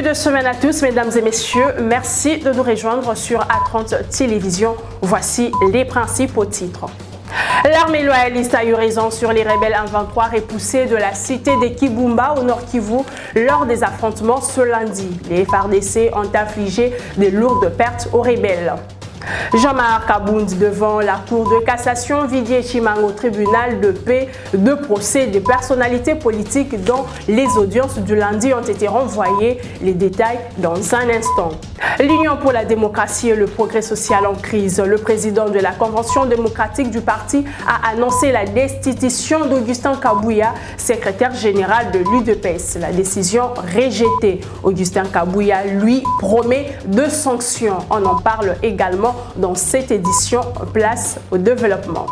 de semaine à tous, mesdames et messieurs. Merci de nous rejoindre sur A30 Télévision. Voici les principaux titres. L'armée loyaliste a eu raison sur les rebelles M23 repoussés de la cité de Kibumba au Nord Kivu lors des affrontements ce lundi. Les FARDC ont infligé de lourdes pertes aux rebelles. Jean-Marc Abound devant la Cour de cassation, Vidier Chimang au tribunal de paix. Deux procès des personnalités politiques dont les audiences du lundi ont été renvoyées. Les détails dans un instant. L'Union pour la démocratie et le progrès social en crise. Le président de la Convention démocratique du parti a annoncé la destitution d'Augustin Kabouya, secrétaire général de l'UDPS. La décision rejetée. Augustin Kabouya, lui, promet 2 sanctions. On en parle également dans cette édition Place au développement.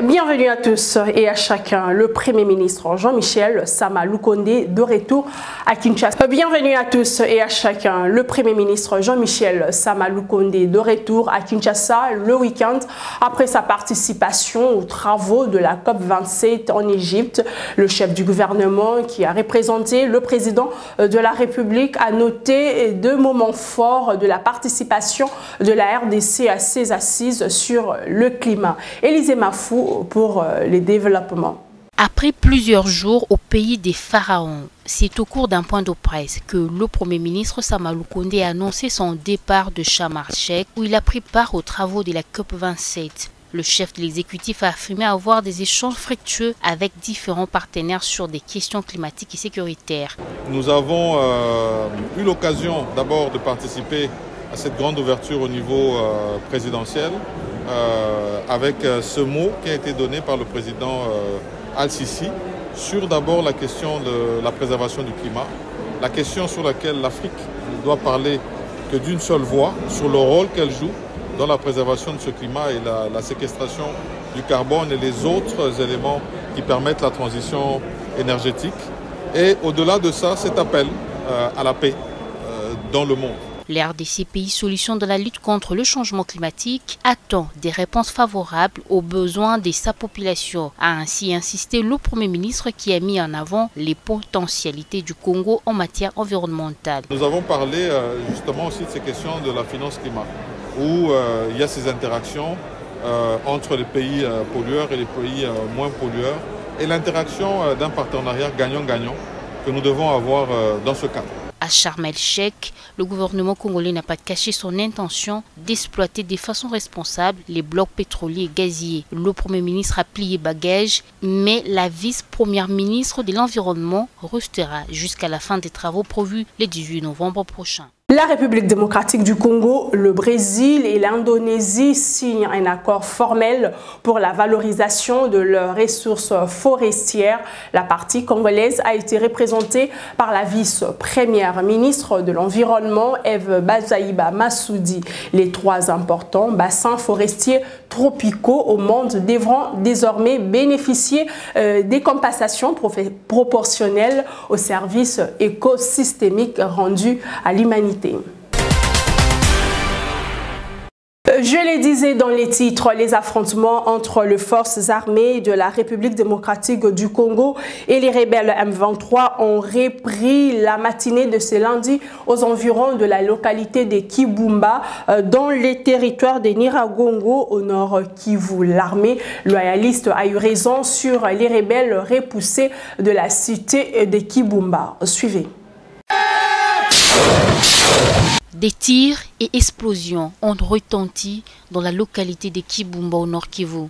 Bienvenue à tous et à chacun. Le Premier ministre Jean-Michel Sama Lukonde de retour à Kinshasa. Bienvenue à tous et à chacun. Le Premier ministre Jean-Michel Sama Lukonde de retour à Kinshasa le week-end après sa participation aux travaux de la COP27 en Égypte. Le chef du gouvernement qui a représenté le président de la République a noté 2 moments forts de la participation de la RDC à ces assises sur le climat. Élisée Mafou pour les développements. Après plusieurs jours au pays des pharaons, c'est au cours d'un point de presse que le Premier ministre Sama Lukonde a annoncé son départ de Sharm el-Sheikh où il a pris part aux travaux de la COP27. Le chef de l'exécutif a affirmé avoir des échanges fructueux avec différents partenaires sur des questions climatiques et sécuritaires. Nous avons eu l'occasion d'abord de participer à cette grande ouverture au niveau présidentiel avec ce mot qui a été donné par le président Al-Sisi sur d'abord la question de la préservation du climat, la question sur laquelle l'Afrique ne doit parler que d'une seule voix sur le rôle qu'elle joue dans la préservation de ce climat et la séquestration du carbone et les autres éléments qui permettent la transition énergétique. Et au-delà de ça, cet appel à la paix dans le monde. La RDC, pays solution de la lutte contre le changement climatique, attend des réponses favorables aux besoins de sa population, a ainsi insisté le Premier ministre qui a mis en avant les potentialités du Congo en matière environnementale. Nous avons parlé justement aussi de ces questions de la finance climat, où il y a ces interactions entre les pays pollueurs et les pays moins pollueurs, et l'interaction d'un partenariat gagnant-gagnant que nous devons avoir dans ce cadre. À Sharm el-Sheikh, le gouvernement congolais n'a pas caché son intention d'exploiter de façon responsable les blocs pétroliers et gaziers. Le Premier ministre a plié bagage, mais la vice-première ministre de l'Environnement restera jusqu'à la fin des travaux prévus le 18 novembre prochain. La République démocratique du Congo, le Brésil et l'Indonésie signent un accord formel pour la valorisation de leurs ressources forestières. La partie congolaise a été représentée par la vice-première ministre de l'Environnement, Eve Bazaïba Massoudi. Les 3 importants bassins forestiers tropicaux au monde devront désormais bénéficier des compensations proportionnelles aux services écosystémiques rendus à l'humanité. Je le disais dans les titres, les affrontements entre les forces armées de la République démocratique du Congo et les rebelles M23 ont repris la matinée de ce lundi aux environs de la localité de Kibumba, dans les territoires de Nyiragongo au nord Kivu. L'armée loyaliste a eu raison sur les rebelles repoussés de la cité de Kibumba. Suivez. Des tirs et explosions ont retenti dans la localité de Kibumba au Nord Kivu.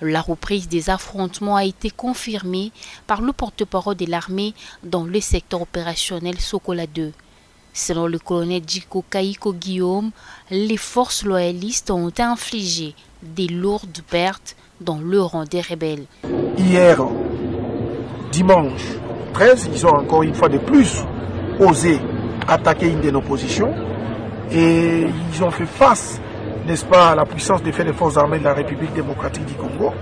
La reprise des affrontements a été confirmée par le porte-parole de l'armée dans le secteur opérationnel Sokola 2. Selon le colonel Djiko Kaiko Guillaume, les forces loyalistes ont infligé des lourdes pertes dans le rang des rebelles. Hier, dimanche 13, ils ont encore une fois de plus osé attaquer une de nos positions. Et ils ont fait face, n'est-ce pas, à la puissance des forces armées de la République démocratique du Congo.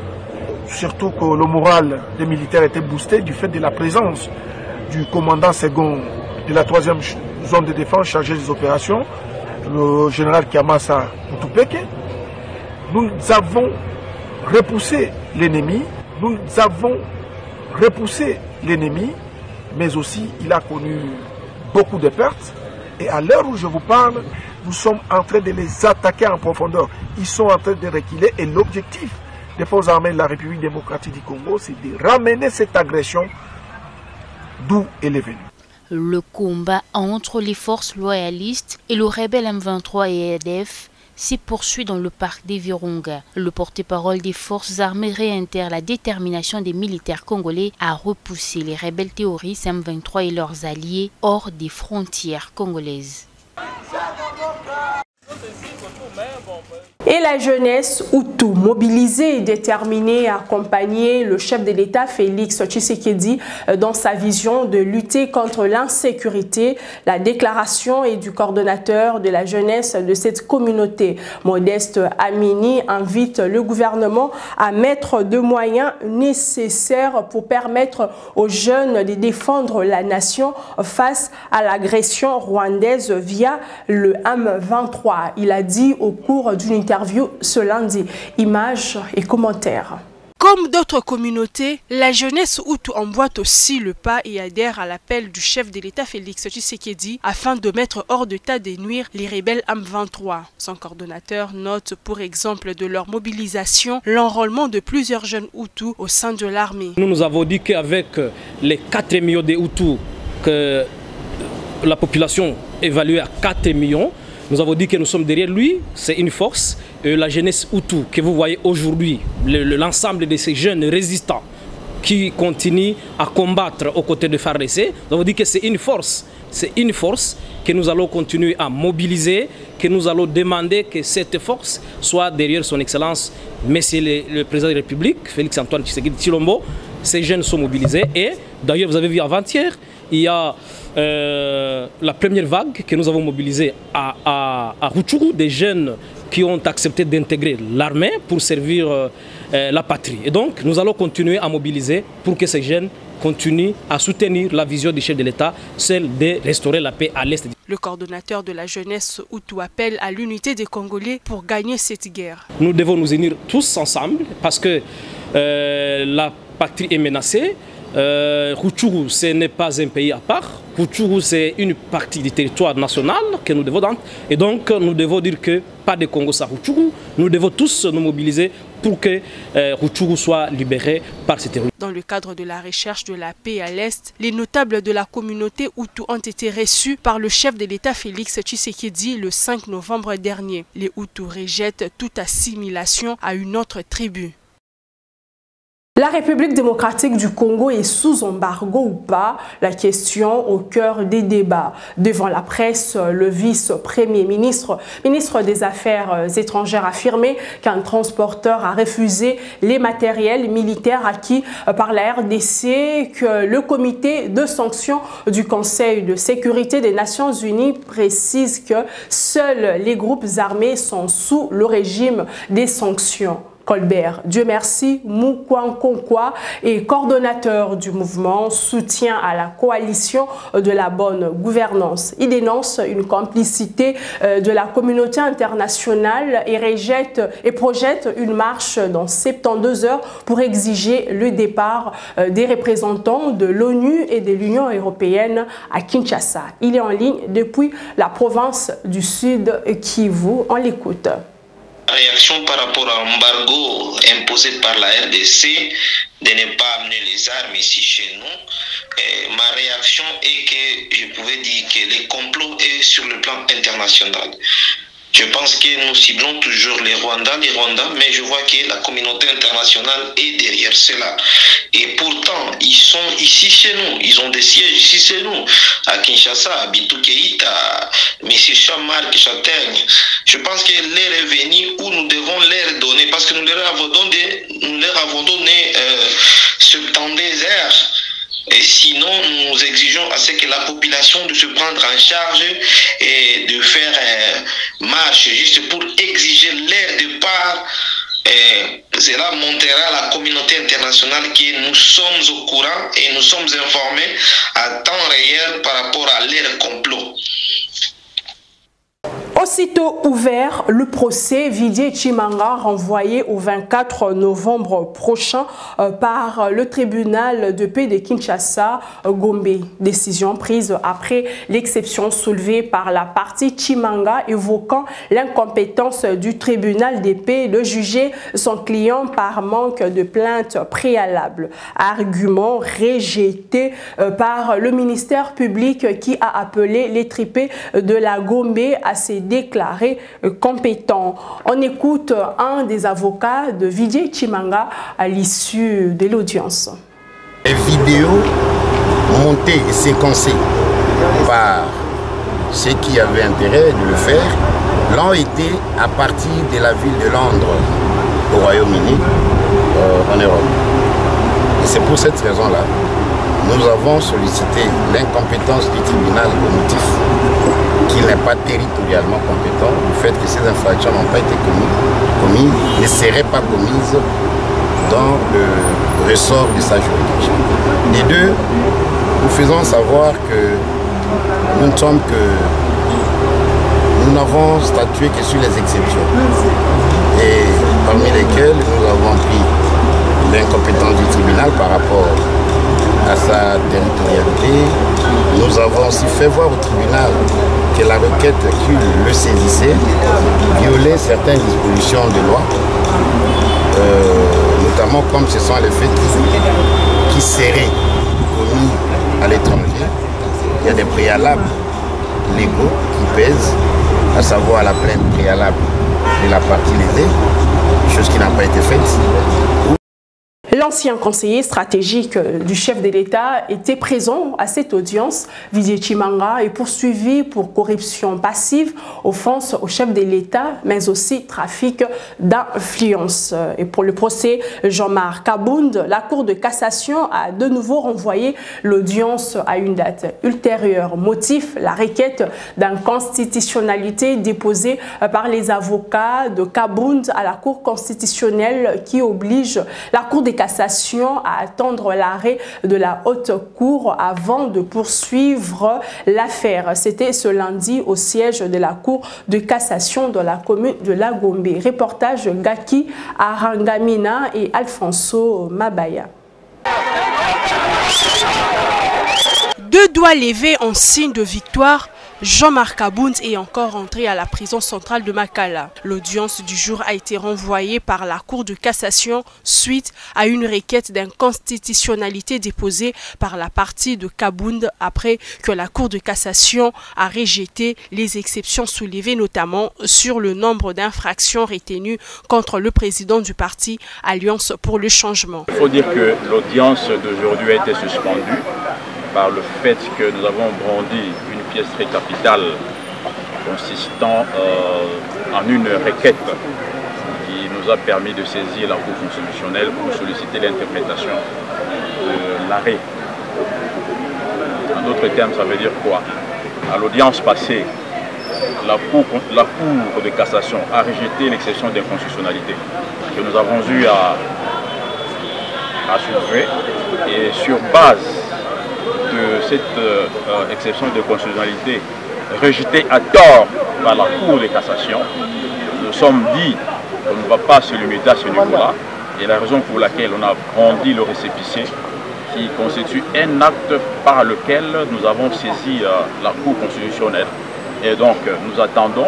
Surtout que le moral des militaires était boosté du fait de la présence du commandant second de la 3e zone de défense chargée des opérations, le général Kiamasa Mutupeke. Nous avons repoussé l'ennemi, mais aussi il a connu beaucoup de pertes. Et à l'heure où je vous parle, nous sommes en train de les attaquer en profondeur. Ils sont en train de reculer et l'objectif des forces armées de la République démocratique du Congo, c'est de ramener cette agression d'où elle est venue. Le combat entre les forces loyalistes et le rebelle M23 et EDF s'est poursuivi dans le parc des Virunga. Le porte-parole des forces armées réitère la détermination des militaires congolais à repousser les rebelles terroristes M23 et leurs alliés hors des frontières congolaises. Et la jeunesse Hutu, mobilisée et déterminée à accompagner le chef de l'État Félix Tshisekedi dans sa vision de lutter contre l'insécurité. La déclaration est du coordonnateur de la jeunesse de cette communauté. Modeste Amini invite le gouvernement à mettre des moyens nécessaires pour permettre aux jeunes de défendre la nation face à l'agression rwandaise via le M23. Il a dit au cours d'une interview ce lundi. Images et commentaires. Comme d'autres communautés, la jeunesse Hutu emboîte aussi le pas et adhère à l'appel du chef de l'État Félix Tshisekedi afin de mettre hors d'état de nuire les rebelles M23. Son coordonnateur note pour exemple de leur mobilisation l'enrôlement de plusieurs jeunes Hutus au sein de l'armée. Nous avons dit qu'avec les 4 millions de Hutus que la population évalue à 4 millions, nous avons dit que nous sommes derrière lui, c'est une force. La jeunesse Hutu que vous voyez aujourd'hui, l'ensemble de ces jeunes résistants qui continuent à combattre aux côtés de FARDC, nous avons dit que c'est une force. C'est une force que nous allons continuer à mobiliser, que nous allons demander que cette force soit derrière son Excellence, Monsieur le Président de la République, Félix Antoine Tshisekedi Tshilombo. Ces jeunes sont mobilisés et d'ailleurs vous avez vu avant-hier, il y a la première vague que nous avons mobilisée à Rutshuru, des jeunes qui ont accepté d'intégrer l'armée pour servir la patrie. Et donc nous allons continuer à mobiliser pour que ces jeunes continuent à soutenir la vision du chef de l'État, celle de restaurer la paix à l'Est. Le coordonnateur de la jeunesse Hutu appelle à l'unité des Congolais pour gagner cette guerre. Nous devons nous unir tous ensemble parce que la patrie est menacée. Rutshuru, ce n'est pas un pays à part. Rutshuru, c'est une partie du territoire national que nous devons dans. Et donc, nous devons dire que pas de Congo sans Rutshuru. Nous devons tous nous mobiliser pour que Rutshuru soit libéré par ces terroristes. Dans le cadre de la recherche de la paix à l'Est, les notables de la communauté Hutu ont été reçus par le chef de l'État Félix Tshisekedi le 5 novembre dernier. Les Hutus rejettent toute assimilation à une autre tribu. La République démocratique du Congo est sous embargo ou pas? La question au cœur des débats. Devant la presse, le vice-premier ministre des Affaires étrangères a affirmé qu'un transporteur a refusé les matériels militaires acquis par la RDC, que le comité de sanctions du Conseil de sécurité des Nations Unies précise que seuls les groupes armés sont sous le régime des sanctions. Colbert, Dieu merci, Moukwankonkwa est coordonnateur du mouvement soutien à la coalition de la bonne gouvernance. Il dénonce une complicité de la communauté internationale et projette une marche dans 72 heures pour exiger le départ des représentants de l'ONU et de l'Union européenne à Kinshasa. Il est en ligne depuis la province du Sud Kivu. On l'écoute. Réaction par rapport à l'embargo imposé par la RDC de ne pas amener les armes ici chez nous. Ma réaction est que je pouvais dire que le complot est sur le plan international. Je pense que nous ciblons toujours les Rwandais, mais je vois que la communauté internationale est derrière cela. Et pourtant, ils sont ici chez nous, ils ont des sièges ici chez nous, à Kinshasa, à Bintou Keïta, M. Jean-Marc Châtaigne. Je pense que l'heure est venue où nous devons leur donner, parce que nous leur avons donné ce temps désert. Et sinon, nous exigeons à ce que la population de se prendre en charge et de faire marche juste pour exiger leur départ. Cela montrera à la communauté internationale que nous sommes au courant et nous sommes informés à temps réel par rapport à leur complot. Aussitôt ouvert, le procès Vidier Chimanga renvoyé au 24 novembre prochain par le tribunal de paix de Kinshasa, Gombe. Décision prise après l'exception soulevée par la partie Chimanga évoquant l'incompétence du tribunal de paix de juger son client par manque de plainte préalable. Argument rejeté par le ministère public qui a appelé les tripés de la Gombe à ses déclaré compétent. On écoute un des avocats de Vidier Chimanga à l'issue de l'audience. Les vidéos montées et séquencées par ceux qui avaient intérêt de le faire l'ont été à partir de la ville de Londres au Royaume-Uni, en Europe. Et c'est pour cette raison-là nous avons sollicité l'incompétence du tribunal au motif qu'il n'est pas territorialement compétent, du fait que ces infractions n'ont pas été commises, ne seraient pas commises dans le ressort de sa juridiction. Et deux, nous faisons savoir que nous ne sommes que... Nous n'avons statué que sur les exceptions, et parmi lesquelles nous avons pris l'incompétence du tribunal par rapport à sa territorialité. Nous avons aussi fait voir au tribunal que la requête qui le saisissait violait certaines dispositions de loi, notamment comme ce sont les faits qui seraient commis à l'étranger. Il y a des préalables légaux qui pèsent, à savoir la plainte préalable de la partie lésée, chose qui n'a pas été faite. L'ancien conseiller stratégique du chef de l'État était présent à cette audience. Vidier Chimanga est poursuivi pour corruption passive, offense au chef de l'État, mais aussi trafic d'influence. Et pour le procès Jean-Marc Kabound, la Cour de cassation a de nouveau renvoyé l'audience à une date ultérieure. Motif, la requête d'inconstitutionnalité déposée par les avocats de Kabound à la Cour constitutionnelle qui oblige la Cour de cassation à attendre l'arrêt de la haute cour avant de poursuivre l'affaire. C'était ce lundi au siège de la Cour de cassation dans la commune de la Gombe. Reportage Gaki Arangamina et Alfonso Mabaya. Deux doigts levés en signe de victoire, Jean-Marc Kabound est encore entré à la prison centrale de Makala. L'audience du jour a été renvoyée par la Cour de cassation suite à une requête d'inconstitutionnalité déposée par la partie de Kabound après que la Cour de cassation a rejeté les exceptions soulevées notamment sur le nombre d'infractions retenues contre le président du parti Alliance pour le changement. Il faut dire que l'audience d'aujourd'hui a été suspendue par le fait que nous avons brandi une pièce très capitale consistant en une requête qui nous a permis de saisir la Cour constitutionnelle pour solliciter l'interprétation de l'arrêt. En d'autres termes, ça veut dire quoi? À l'audience passée, la Cour de cassation a rejeté l'exception d'inconstitutionnalité que nous avons eu à soulever, et sur base de cette exception de constitutionnalité rejetée à tort par la Cour de cassation, nous sommes dit qu'on ne va pas se limiter à ce niveau-là, et la raison pour laquelle on a brandi le récépissé qui constitue un acte par lequel nous avons saisi la Cour constitutionnelle, et donc nous attendons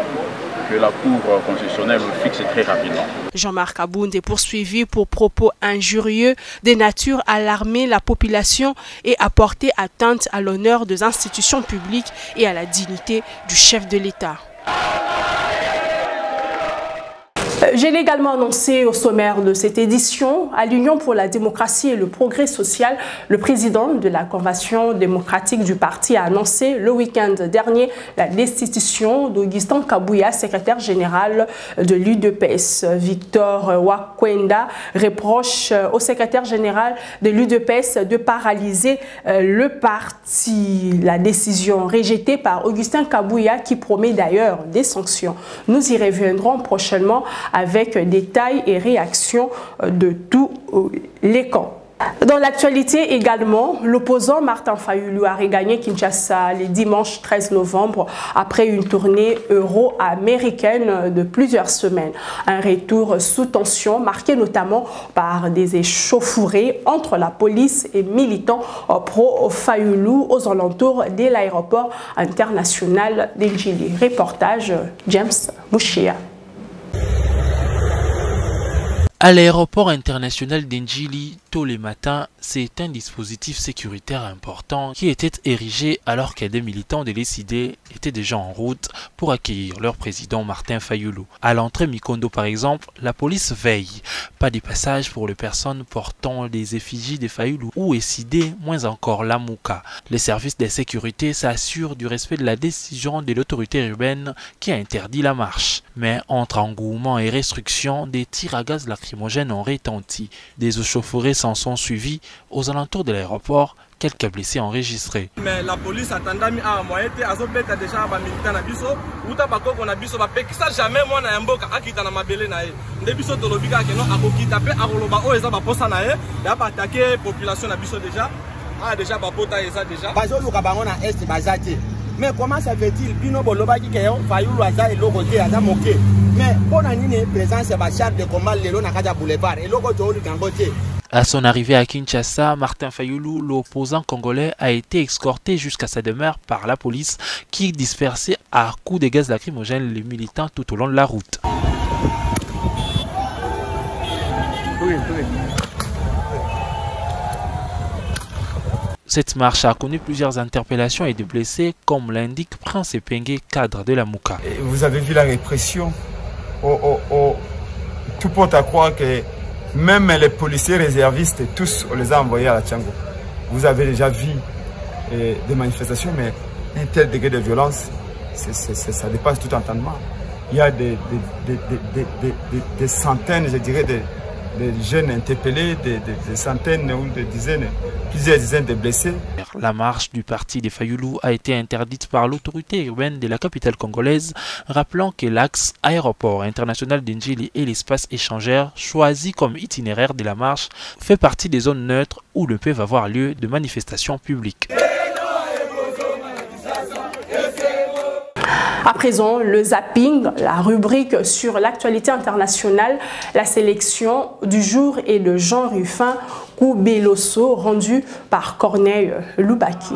que la Cour constitutionnelle nous fixe très rapidement. Jean-Marc Kabound est poursuivi pour propos injurieux de nature à alarmer la population et à porter atteinte à l'honneur des institutions publiques et à la dignité du chef de l'État. J'ai également annoncé au sommaire de cette édition, à l'Union pour la démocratie et le progrès social, le président de la Convention démocratique du parti a annoncé le week-end dernier la destitution d'Augustin Kabouya, secrétaire général de l'UDPS. Victor Wakwenda reproche au secrétaire général de l'UDPS de paralyser le parti. La décision rejetée par Augustin Kabouya qui promet d'ailleurs des sanctions. Nous y reviendrons prochainement avec détails et réactions de tous les camps. Dans l'actualité également, l'opposant Martin Fayulu a regagné Kinshasa le dimanche 13 novembre après une tournée euro-américaine de plusieurs semaines. Un retour sous tension marqué notamment par des échauffourées entre la police et militants pro-Fayulu aux alentours de l'aéroport international d'Njili. Reportage James Mouchia. À l'aéroport international d'Njili, tôt les matins, c'est un dispositif sécuritaire important qui était érigé alors que des militants de l'ECD étaient déjà en route pour accueillir leur président Martin Fayulu. À l'entrée Mikondo par exemple, la police veille. Pas de passage pour les personnes portant des effigies de Fayulu ou ECD, moins encore la Mouka. Les services de sécurité s'assurent du respect de la décision de l'autorité urbaine qui a interdit la marche. Mais entre engouement et restrictions, des tirs à gaz lacrymogènes ont retenti. Des échauffourées s'en sont suivis aux alentours de l'aéroport. Quelques blessés enregistrés. Mais la police a tendance à moyen à déjà militaire na biso ou ta bako qu'on a biso ba pekisa jamais moi na mboka akita na mabele na ye nde biso to lobika ke no akokita pe akoloba o eza ba posa na ye ya ba attaquer population na biso déjà déjà ba pota eza déjà bazo luka bango na est bazati. Mais comment ça fait-il bino boloba ki ke Fayulu aza eloko te aza moke mais pona nini présence ba char de combat lelo na kaja boulevard eloko to olu kango te. À son arrivée à Kinshasa, Martin Fayulu, l'opposant congolais, a été escorté jusqu'à sa demeure par la police qui dispersait à coups de gaz lacrymogène les militants tout au long de la route. Cette marche a connu plusieurs interpellations et des blessés, comme l'indique Prince Epengue, cadre de la Mouka. Vous avez vu la répression. Tout porte à croire que même les policiers réservistes, tous, on les a envoyés à la Tchango. Vous avez déjà vu des manifestations, mais un tel degré de violence, ça dépasse tout entendement. Il y a des centaines, je dirais, de jeunes interpellés, des centaines ou des dizaines, plusieurs dizaines de blessés. La marche du parti des Fayulu a été interdite par l'autorité urbaine de la capitale congolaise, rappelant que l'axe aéroport international d'Njili et l'espace échangeur choisi comme itinéraire de la marche fait partie des zones neutres où ne peuvent avoir lieu de manifestations publiques. À présent, le zapping, la rubrique sur l'actualité internationale, la sélection du jour est de Jean Ruffin Koubeloso, rendu par Corneille Loubaki.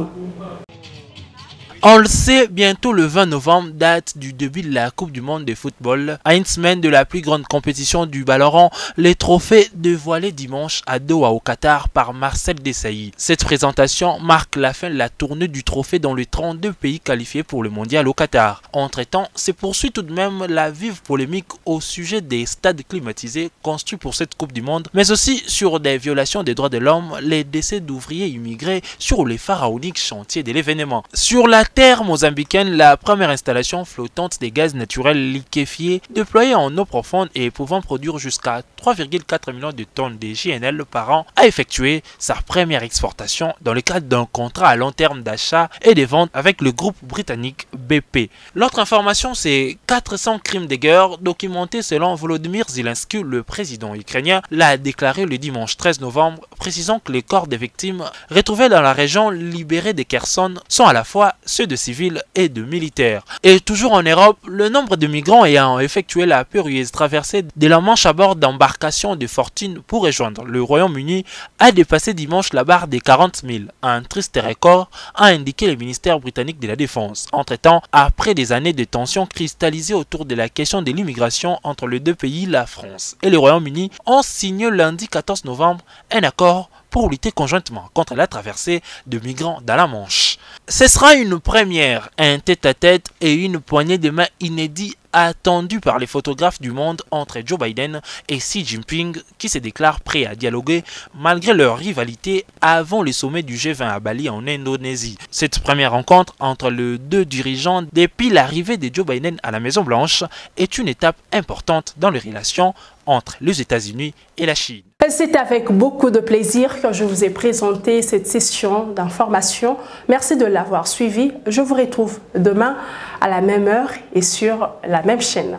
On le sait, bientôt le 20 novembre, date du début de la Coupe du Monde de football. À une semaine de la plus grande compétition du ballon rond, les trophées dévoilés dimanche à Doha au Qatar par Marcel Desailly. Cette présentation marque la fin de la tournée du trophée dans les 32 pays qualifiés pour le mondial au Qatar. Entre-temps, se poursuit tout de même la vive polémique au sujet des stades climatisés construits pour cette Coupe du Monde, mais aussi sur des violations des droits de l'homme, les décès d'ouvriers immigrés sur les pharaoniques chantiers de l'événement. Sur la terre mozambicaine, la première installation flottante des gaz naturels liquéfiés déployée en eau profonde et pouvant produire jusqu'à 3,4 millions de tonnes de GNL par an a effectué sa première exportation dans le cadre d'un contrat à long terme d'achat et de vente avec le groupe britannique BP. L'autre information, c'est 400 crimes de guerre documentés selon Volodymyr Zelensky, le président ukrainien, l'a déclaré le dimanche 13 novembre, précisant que les corps des victimes retrouvés dans la région libérée de Kherson sont à la fois ceux de civils et de militaires. Et toujours en Europe, le nombre de migrants ayant effectué la périlleuse traversée de la Manche à bord d'embarcations de fortune pour rejoindre le Royaume-Uni a dépassé dimanche la barre des 40 000, un triste record, a indiqué le ministère britannique de la Défense. Entre-temps, après des années de tensions cristallisées autour de la question de l'immigration entre les deux pays, la France et le Royaume-Uni ont signé lundi 14 novembre un accord pour lutter conjointement contre la traversée de migrants dans la Manche. Ce sera une première, un tête-à-tête et une poignée de main inédite attendue par les photographes du monde entre Joe Biden et Xi Jinping qui se déclarent prêts à dialoguer malgré leur rivalité avant le sommet du G20 à Bali en Indonésie. Cette première rencontre entre les deux dirigeants depuis l'arrivée de Joe Biden à la Maison Blanche est une étape importante dans les relations entre les États-Unis et la Chine. C'est avec beaucoup de plaisir que je vous ai présenté cette session d'information. Merci de l'avoir suivi. Je vous retrouve demain à la même heure et sur la même chaîne.